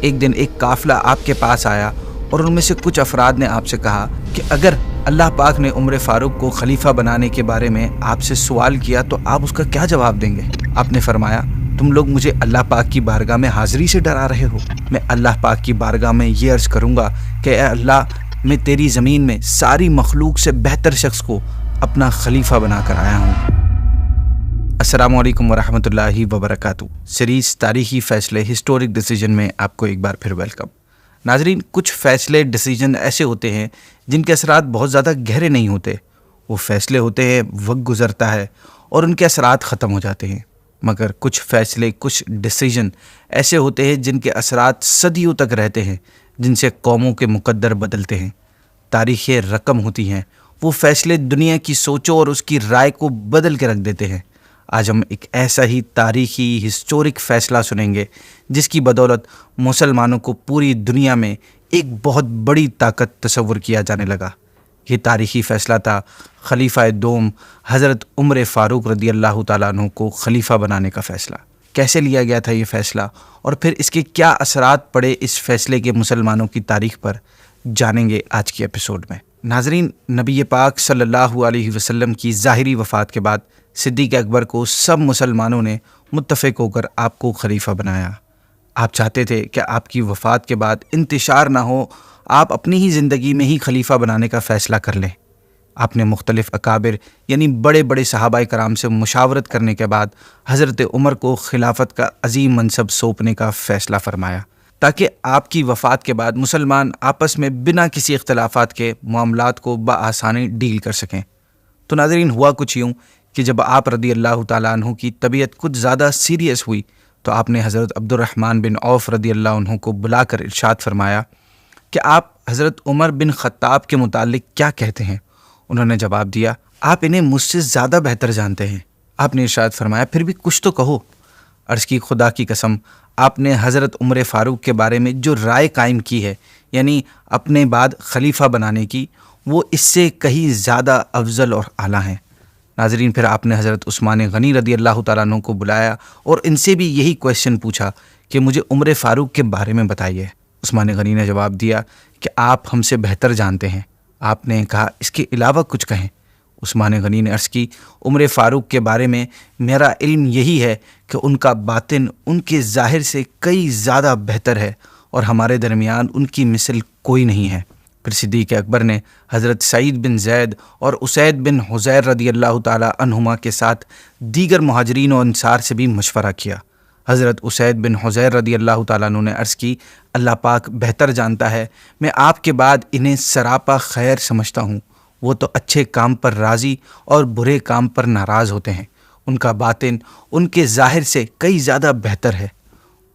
ایک دن ایک قافلہ آپ کے پاس آیا اور ان میں سے کچھ افراد نے آپ سے کہا کہ اگر اللہ پاک نے عمر فاروق کو خلیفہ بنانے کے بارے میں آپ سے سوال کیا تو آپ اس کا کیا جواب دیں گے؟ آپ نے فرمایا، تم لوگ مجھے اللہ پاک کی بارگاہ میں حاضری سے ڈرا رہے ہو۔ میں اللہ پاک کی بارگاہ میں یہ عرض کروں گا کہ اے اللہ، میں تیری زمین میں ساری مخلوق سے بہتر شخص کو اپنا خلیفہ بنا کر آیا ہوں۔ السلام علیکم ورحمۃ اللہ وبرکاتہ۔ سیریز تاریخی فیصلے ہسٹورک ڈیسیجن میں آپ کو ایک بار پھر ویلکم۔ ناظرین، کچھ فیصلے ڈیسیجن ایسے ہوتے ہیں جن کے اثرات بہت زیادہ گہرے نہیں ہوتے۔ وہ فیصلے ہوتے ہیں، وقت گزرتا ہے اور ان کے اثرات ختم ہو جاتے ہیں، مگر کچھ فیصلے، کچھ ڈیسیجن ایسے ہوتے ہیں جن کے اثرات صدیوں تک رہتے ہیں، جن سے قوموں کے مقدر بدلتے ہیں، تاریخیں رقم ہوتی ہیں۔ وہ فیصلے دنیا کی سوچوں اور اس کی رائے کو بدل کے رکھ دیتے ہیں۔ آج ہم ایک ایسا ہی تاریخی ہسٹورک فیصلہ سنیں گے جس کی بدولت مسلمانوں کو پوری دنیا میں ایک بہت بڑی طاقت تصور کیا جانے لگا۔ یہ تاریخی فیصلہ تھا خلیفہ دوم حضرت عمر فاروق رضی اللہ تعالیٰ عنہ کو خلیفہ بنانے کا فیصلہ۔ کیسے لیا گیا تھا یہ فیصلہ اور پھر اس کے کیا اثرات پڑے اس فیصلے کے مسلمانوں کی تاریخ پر، جانیں گے آج کی ایپیسوڈ میں۔ ناظرین، نبی پاک صلی اللہ علیہ وسلم کی ظاہری وفات کے بعد صدیق اکبر کو سب مسلمانوں نے متفق ہو کر آپ کو خلیفہ بنایا۔ آپ چاہتے تھے کہ آپ کی وفات کے بعد انتشار نہ ہو، آپ اپنی ہی زندگی میں ہی خلیفہ بنانے کا فیصلہ کر لیں۔ آپ نے مختلف اکابر یعنی بڑے بڑے صحابہ کرام سے مشاورت کرنے کے بعد حضرت عمر کو خلافت کا عظیم منصب سونپنے کا فیصلہ فرمایا تاکہ آپ کی وفات کے بعد مسلمان آپس میں بنا کسی اختلافات کے معاملات کو بآسانی ڈیل کر سکیں۔ تو ناظرین، ہوا کچھ یوں کہ جب آپ رضی اللہ تعالیٰ عنہ کی طبیعت کچھ زیادہ سیریس ہوئی تو آپ نے حضرت عبد الرحمن بن عوف رضی اللہ عنہ کو بلا کر ارشاد فرمایا کہ آپ حضرت عمر بن خطاب کے متعلق کیا کہتے ہیں؟ انہوں نے جواب دیا، آپ انہیں مجھ سے زیادہ بہتر جانتے ہیں۔ آپ نے ارشاد فرمایا، پھر بھی کچھ تو کہو۔ عرض کی، خدا کی قسم، آپ نے حضرت عمر فاروق کے بارے میں جو رائے قائم کی ہے، یعنی اپنے بعد خلیفہ بنانے کی، وہ اس سے کہیں زیادہ افضل اور اعلیٰ ہیں۔ ناظرین، پھر آپ نے حضرت عثمان غنی رضی اللہ تعالیٰ عنہ کو بلایا اور ان سے بھی یہی کویشچن پوچھا کہ مجھے عمر فاروق کے بارے میں بتائیے۔ عثمان غنی نے جواب دیا کہ آپ ہم سے بہتر جانتے ہیں۔ آپ نے کہا، اس کے علاوہ کچھ کہیں۔ عثمان غنی نے عرض کی، عمر فاروق کے بارے میں میرا علم یہی ہے کہ ان کا باطن ان کے ظاہر سے کئی زیادہ بہتر ہے اور ہمارے درمیان ان کی مثل کوئی نہیں ہے۔ پھر صدیق اکبر نے حضرت سعید بن زید اور اسید بن حضیر رضی اللہ تعالیٰ عنہما کے ساتھ دیگر مہاجرین و انصار سے بھی مشورہ کیا۔ حضرت اسید بن حضیر رضی اللہ تعالیٰ عنہ نے عرض کی، اللہ پاک بہتر جانتا ہے، میں آپ کے بعد انہیں سراپا خیر سمجھتا ہوں۔ وہ تو اچھے کام پر راضی اور برے کام پر ناراض ہوتے ہیں، ان کا باطن ان کے ظاہر سے کئی زیادہ بہتر ہے۔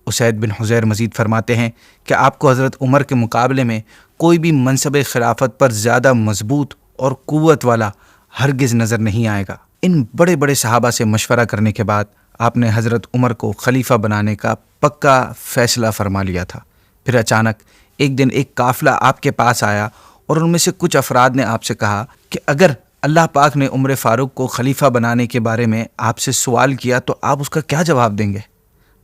اسید بن حضیر مزید فرماتے ہیں کہ آپ کو حضرت عمر کے مقابلے میں کوئی بھی منصب خلافت پر زیادہ مضبوط اور قوت والا ہرگز نظر نہیں آئے گا۔ ان بڑے بڑے صحابہ سے مشورہ کرنے کے بعد آپ نے حضرت عمر کو خلیفہ بنانے کا پکا فیصلہ فرما لیا تھا۔ پھر اچانک ایک دن ایک قافلہ آپ کے پاس آیا اور ان میں سے کچھ افراد نے آپ سے کہا کہ اگر اللہ پاک نے عمر فاروق کو خلیفہ بنانے کے بارے میں آپ سے سوال کیا تو آپ اس کا کیا جواب دیں گے؟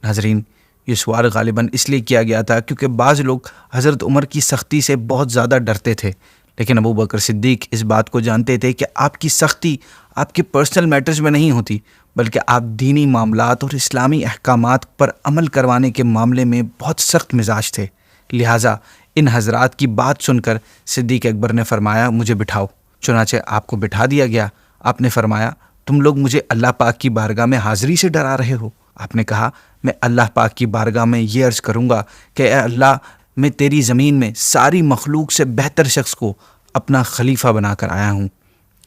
ناظرین، یہ سوال غالباً اس لیے کیا گیا تھا کیونکہ بعض لوگ حضرت عمر کی سختی سے بہت زیادہ ڈرتے تھے، لیکن ابو بکر صدیق اس بات کو جانتے تھے کہ آپ کی سختی آپ کے پرسنل میٹرز میں نہیں ہوتی، بلکہ آپ دینی معاملات اور اسلامی احکامات پر عمل کروانے کے معاملے میں بہت سخت مزاج تھے۔ لہٰذا ان حضرات کی بات سن کر صدیق اکبر نے فرمایا، مجھے بٹھاؤ۔ چنانچہ آپ کو بٹھا دیا گیا۔ آپ نے فرمایا، تم لوگ مجھے اللہ پاک کی بارگاہ میں حاضری سے ڈرا رہے ہو۔ آپ نے کہا، میں اللہ پاک کی بارگاہ میں یہ عرض کروں گا کہ اے اللہ، میں تیری زمین میں ساری مخلوق سے بہتر شخص کو اپنا خلیفہ بنا کر آیا ہوں۔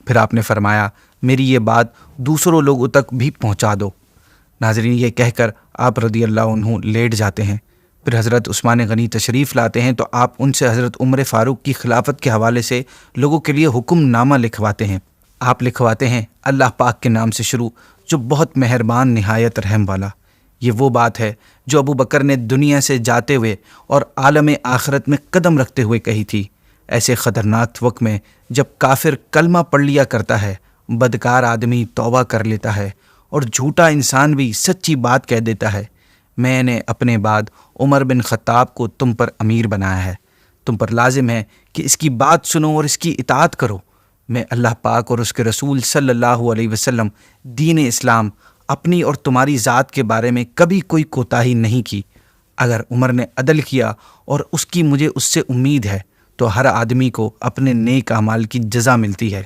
پھر آپ نے فرمایا، میری یہ بات دوسروں لوگوں تک بھی پہنچا دو۔ ناظرین، یہ کہہ کر آپ رضی اللہ عنہ لیٹ جاتے ہیں۔ پھر حضرت عثمان غنی تشریف لاتے ہیں تو آپ ان سے حضرت عمر فاروق کی خلافت کے حوالے سے لوگوں کے لیے حکم نامہ لکھواتے ہیں۔ آپ لکھواتے ہیں، اللہ پاک کے نام سے شروع، جو بہت مہربان نہایت رحم والا۔ یہ وہ بات ہے جو ابو بکر نے دنیا سے جاتے ہوئے اور عالم آخرت میں قدم رکھتے ہوئے کہی تھی۔ ایسے خطرناک وقت میں جب کافر کلمہ پڑھ لیا کرتا ہے، بدکار آدمی توبہ کر لیتا ہے اور جھوٹا انسان بھی سچی بات کہہ دیتا ہے، میں نے اپنے بعد عمر بن خطاب کو تم پر امیر بنایا ہے، تم پر لازم ہے کہ اس کی بات سنو اور اس کی اطاعت کرو۔ میں اللہ پاک اور اس کے رسول صلی اللہ علیہ وسلم دین اسلام اپنی اور تمہاری ذات کے بارے میں کبھی کوئی کوتاہی نہیں کی۔ اگر عمر نے عدل کیا اور اس کی مجھے اس سے امید ہے تو ہر آدمی کو اپنے نیک اعمال کی جزا ملتی ہے،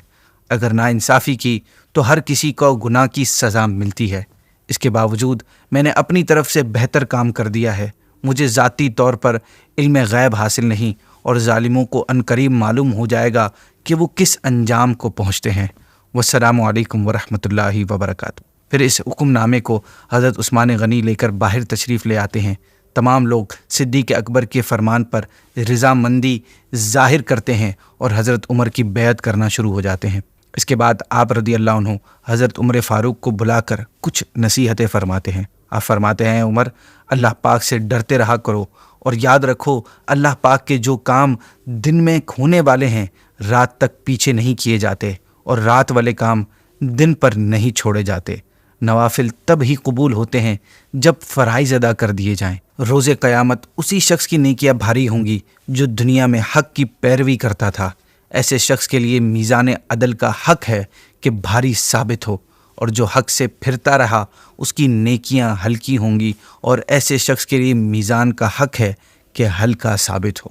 اگر ناانصافی کی تو ہر کسی کو گناہ کی سزا ملتی ہے۔ اس کے باوجود میں نے اپنی طرف سے بہتر کام کر دیا ہے۔ مجھے ذاتی طور پر علم غیب حاصل نہیں، اور ظالموں کو عنقریب معلوم ہو جائے گا کہ وہ کس انجام کو پہنچتے ہیں۔ والسلام علیکم ورحمۃ اللہ وبرکاتہ۔ پھر اس حکم نامے کو حضرت عثمان غنی لے کر باہر تشریف لے آتے ہیں۔ تمام لوگ صدیق اکبر کے فرمان پر رضامندی ظاہر کرتے ہیں اور حضرت عمر کی بیعت کرنا شروع ہو جاتے ہیں۔ اس کے بعد آپ رضی اللہ عنہ حضرت عمر فاروق کو بلا کر کچھ نصیحتیں فرماتے ہیں۔ آپ فرماتے ہیں، عمر، اللہ پاک سے ڈرتے رہا کرو اور یاد رکھو اللہ پاک کے جو کام دن میں ہونے والے ہیں رات تک پیچھے نہیں کیے جاتے، اور رات والے کام دن پر نہیں چھوڑے جاتے۔ نوافل تب ہی قبول ہوتے ہیں جب فرائض ادا کر دیے جائیں۔ روز قیامت اسی شخص کی نیکیاں بھاری ہوں گی جو دنیا میں حق کی پیروی کرتا تھا۔ ایسے شخص کے لیے میزان عدل کا حق ہے کہ بھاری ثابت ہو، اور جو حق سے پھرتا رہا اس کی نیکیاں ہلکی ہوں گی، اور ایسے شخص کے لیے میزان کا حق ہے کہ ہلکا ثابت ہو۔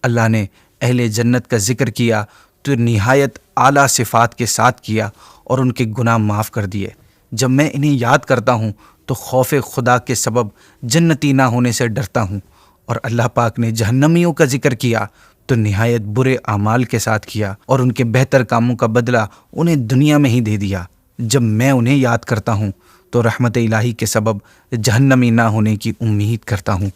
اللہ نے اہل جنت کا ذکر کیا تو نہایت اعلیٰ صفات کے ساتھ کیا اور ان کے گناہ معاف کر دیے۔ جب میں انہیں یاد کرتا ہوں تو خوف خدا کے سبب جنتی نہ ہونے سے ڈرتا ہوں، اور اللہ پاک نے جہنمیوں کا ذکر کیا تو نہایت برے اعمال کے ساتھ کیا، اور ان کے بہتر کاموں کا بدلہ انہیں دنیا میں ہی دے دیا۔ جب میں انہیں یاد کرتا ہوں تو رحمت الہی کے سبب جہنمی نہ ہونے کی امید کرتا ہوں۔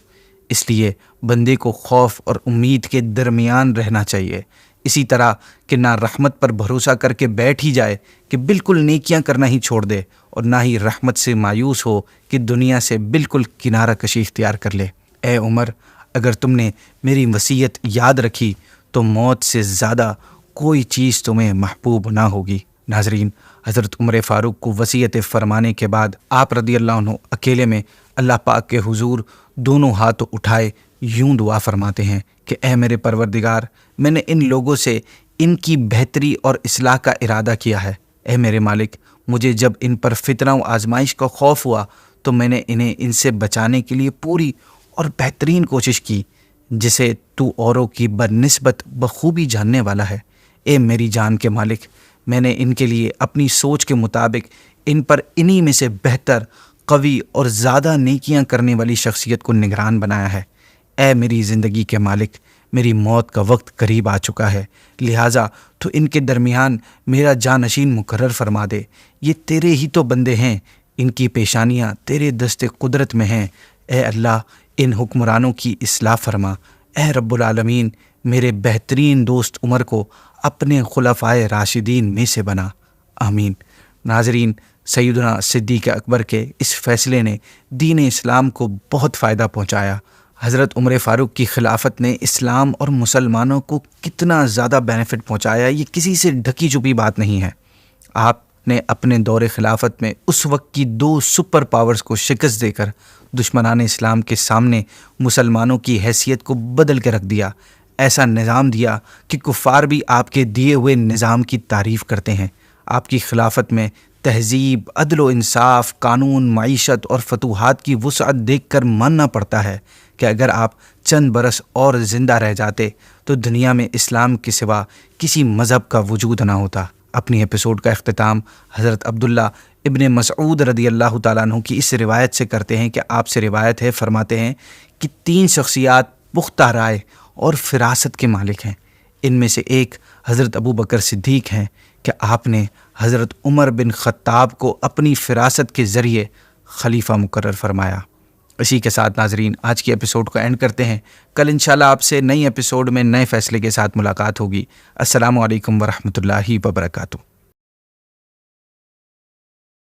اس لیے بندے کو خوف اور امید کے درمیان رہنا چاہیے، اسی طرح کہ نہ رحمت پر بھروسہ کر کے بیٹھ ہی جائے کہ بالکل نیکیاں کرنا ہی چھوڑ دے، اور نہ ہی رحمت سے مایوس ہو کہ دنیا سے بالکل کنارہ کشی اختیار کر لے۔ اے عمر، اگر تم نے میری وصیت یاد رکھی تو موت سے زیادہ کوئی چیز تمہیں محبوب نہ ہوگی۔ ناظرین، حضرت عمر فاروق کو وصیت فرمانے کے بعد آپ رضی اللہ عنہ اکیلے میں اللہ پاک کے حضور دونوں ہاتھ اٹھائے یوں دعا فرماتے ہیں کہ اے میرے پروردگار، میں نے ان لوگوں سے ان کی بہتری اور اصلاح کا ارادہ کیا ہے۔ اے میرے مالک، مجھے جب ان پر فتنہ و آزمائش کا خوف ہوا تو میں نے انہیں ان سے بچانے کے لیے پوری اور بہترین کوشش کی، جسے تو اوروں کی بنسبت بخوبی جاننے والا ہے۔ اے میری جان کے مالک، میں نے ان کے لیے اپنی سوچ کے مطابق ان پر انہی میں سے بہتر، قوی اور زیادہ نیکیاں کرنے والی شخصیت کو نگران بنایا ہے۔ اے میری زندگی کے مالک، میری موت کا وقت قریب آ چکا ہے، لہٰذا تو ان کے درمیان میرا جانشین مقرر فرما دے۔ یہ تیرے ہی تو بندے ہیں، ان کی پیشانیاں تیرے دست قدرت میں ہیں۔ اے اللہ، ان حکمرانوں کی اصلاح فرما۔ اے رب العالمین، میرے بہترین دوست عمر کو اپنے خلفائے راشدین میں سے بنا۔ آمین۔ ناظرین، سیدنا صدیق اکبر کے اس فیصلے نے دین اسلام کو بہت فائدہ پہنچایا۔ حضرت عمر فاروق کی خلافت نے اسلام اور مسلمانوں کو کتنا زیادہ بینیفٹ پہنچایا، یہ کسی سے ڈھکی چھپی بات نہیں ہے۔ آپ نے اپنے دور خلافت میں اس وقت کی 2 سپر پاورز کو شکست دے کر دشمنان اسلام کے سامنے مسلمانوں کی حیثیت کو بدل کے رکھ دیا۔ ایسا نظام دیا کہ کفار بھی آپ کے دیے ہوئے نظام کی تعریف کرتے ہیں۔ آپ کی خلافت میں تہذیب، عدل و انصاف، قانون، معیشت اور فتوحات کی وسعت دیکھ کر ماننا پڑتا ہے کہ اگر آپ چند برس اور زندہ رہ جاتے تو دنیا میں اسلام کے سوا کسی مذہب کا وجود نہ ہوتا۔ اپنی ایپیسوڈ کا اختتام حضرت عبداللہ ابن مسعود رضی اللہ تعالیٰ عنہ کی اس روایت سے کرتے ہیں کہ آپ سے روایت ہے، فرماتے ہیں کہ 3 شخصیات پختہ رائے اور فراست کے مالک ہیں۔ ان میں سے ایک حضرت ابو بکر صدیق ہیں کہ آپ نے حضرت عمر بن خطاب کو اپنی فراست کے ذریعے خلیفہ مقرر فرمایا۔ اسی کے ساتھ ناظرین، آج کی ایپیسوڈ کو اینڈ کرتے ہیں۔ کل انشاءاللہ آپ سے نئی ایپیسوڈ میں نئے فیصلے کے ساتھ ملاقات ہوگی۔ السلام علیکم ورحمۃ اللہ وبرکاتہ۔